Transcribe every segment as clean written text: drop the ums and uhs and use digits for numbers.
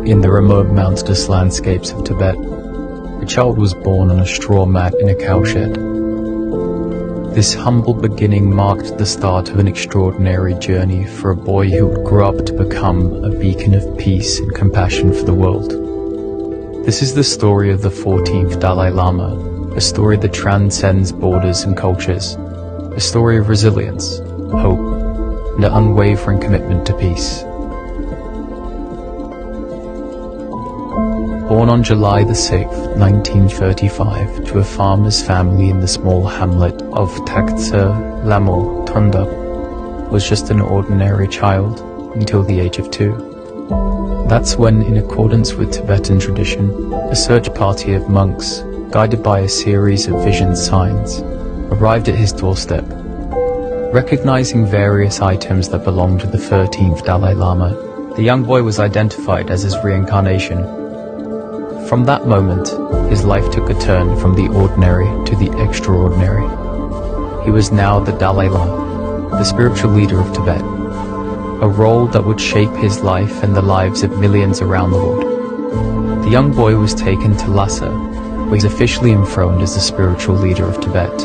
in the remote mountainous landscapes of Tibet, a child was born on a straw mat in a cowshed. This humble beginning marked the start of an extraordinary journey for a boy who would grow up to become a beacon of peace and compassion for the world. This is the story of the 14th Dalai Lama, a story that transcends borders and cultures, a story of resilience, hope, and an unwavering commitment to peace. Born on July the 6th, 1935, to a farmer's family in the small hamlet of Taktse Lamo Tondap, was just an ordinary child until the age of 2. That's when, in accordance with Tibetan tradition, a search party of monks, guided by a series of vision signs, arrived at his doorstep. Recognizing various items that belonged to the 13th Dalai Lama, the young boy was identified as his reincarnation. From that moment, his life took a turn from the ordinary to the extraordinary. He was now the Dalai Lama, the spiritual leader of Tibet, a role that would shape his life and the lives of millions around the world. The young boy was taken to Lhasa, where he was officially enthroned as the spiritual leader of Tibet.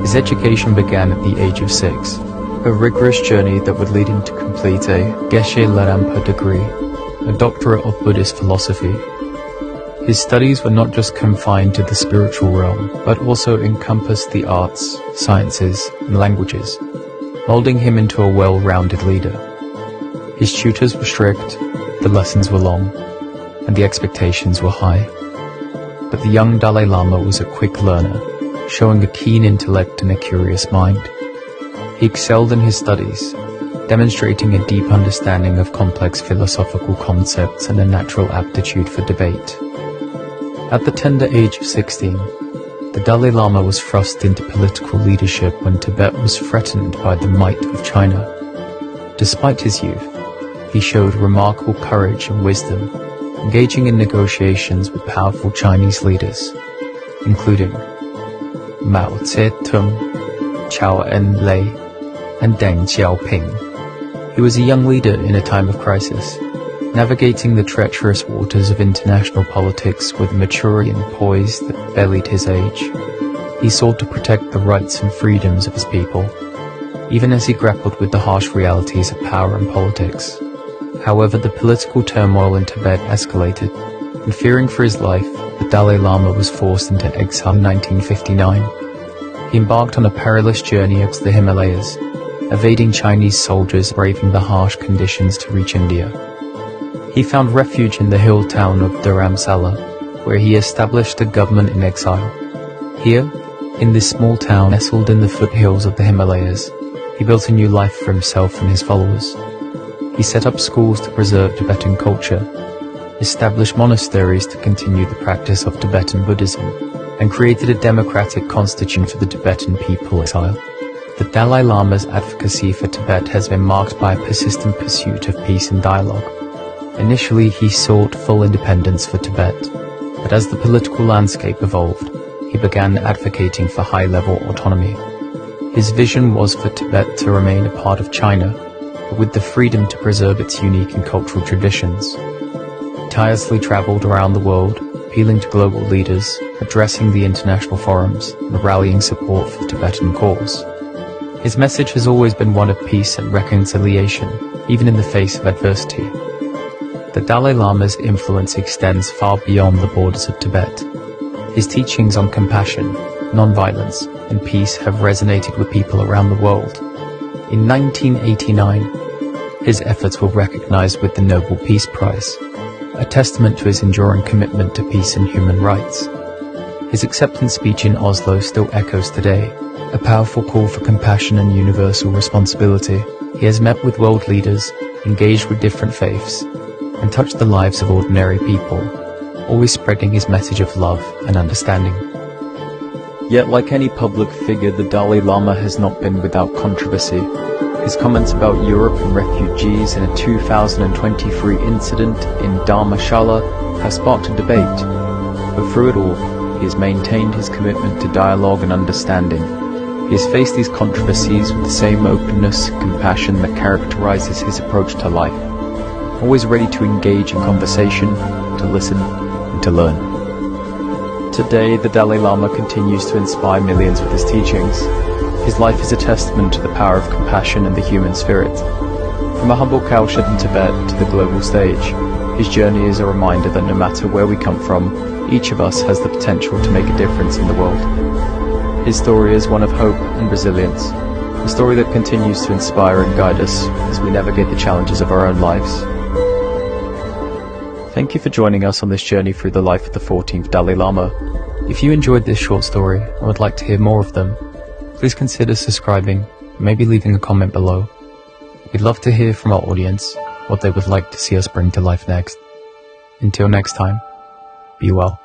His education began at the age of 6, a rigorous journey that would lead him to complete a Geshe Larampa degree, a doctorate of Buddhist philosophy. His studies were not just confined to the spiritual realm, but also encompassed the arts, sciences, and languages, molding him into a well-rounded leader. His tutors were strict, the lessons were long, and the expectations were high. But the young Dalai Lama was a quick learner, showing a keen intellect and a curious mind. He excelled in his studies, demonstrating a deep understanding of complex philosophical concepts and a natural aptitude for debate. At the tender age of 16, the Dalai Lama was thrust into political leadership when Tibet was threatened by the might of China. Despite his youth, he showed remarkable courage and wisdom, engaging in negotiations with powerful Chinese leaders, including Mao Zedong, Zhou Enlai, and Deng Xiaoping. He was a young leader in a time of crisis, navigating the treacherous waters of international politics with maturity and poise that belied his age. He sought to protect the rights and freedoms of his people, even as he grappled with the harsh realities of power and politics. However, the political turmoil in Tibet escalated, and fearing for his life, the Dalai Lama was forced into exile in 1959. He embarked on a perilous journey across the Himalayas, evading Chinese soldiers, braving the harsh conditions to reach India. He found refuge in the hill town of Dharamsala, where he established a government in exile. Here, in this small town nestled in the foothills of the Himalayas, he built a new life for himself and his followers. He set up schools to preserve Tibetan culture, established monasteries to continue the practice of Tibetan Buddhism, and created a democratic constitution for the Tibetan people in exile. The Dalai Lama's advocacy for Tibet has been marked by a persistent pursuit of peace and dialogue. Initially, he sought full independence for Tibet, but as the political landscape evolved, he began advocating for high-level autonomy. His vision was for Tibet to remain a part of China, but with the freedom to preserve its unique and cultural traditions. He tirelessly traveled around the world, appealing to global leaders, addressing the international forums, and rallying support for the Tibetan cause. His message has always been one of peace and reconciliation, even in the face of adversity. The Dalai Lama's influence extends far beyond the borders of Tibet. His teachings on compassion, non-violence, and peace have resonated with people around the world. In 1989, his efforts were recognized with the Nobel Peace Prize, a testament to his enduring commitment to peace and human rights. His acceptance speech in Oslo still echoes today, a powerful call for compassion and universal responsibility. He has met with world leaders, engaged with different faiths, and touched the lives of ordinary people, always spreading his message of love and understanding. Yet, like any public figure, the Dalai Lama has not been without controversy. His comments about Europe and refugees in a 2023 incident in Dharamshala have sparked a debate, but through it all, he has maintained his commitment to dialogue and understanding. He has faced these controversies with the same openness and compassion that characterizes his approach to life. always ready to engage in conversation, to listen, and to learn. Today, the Dalai Lama continues to inspire millions with his teachings. His life is a testament to the power of compassion and the human spirit. From a humble cowshed in Tibet to the global stage, his journey is a reminder that no matter where we come from, each of us has the potential to make a difference in the world. His story is one of hope and resilience, a story that continues to inspire and guide us as we navigate the challenges of our own lives. Thank you for joining us on this journey through the life of the 14th Dalai Lama. If you enjoyed this short story and would like to hear more of them, please consider subscribing and maybe leaving a comment below. We'd love to hear from our audience what they would like to see us bring to life next. Until next time, be well.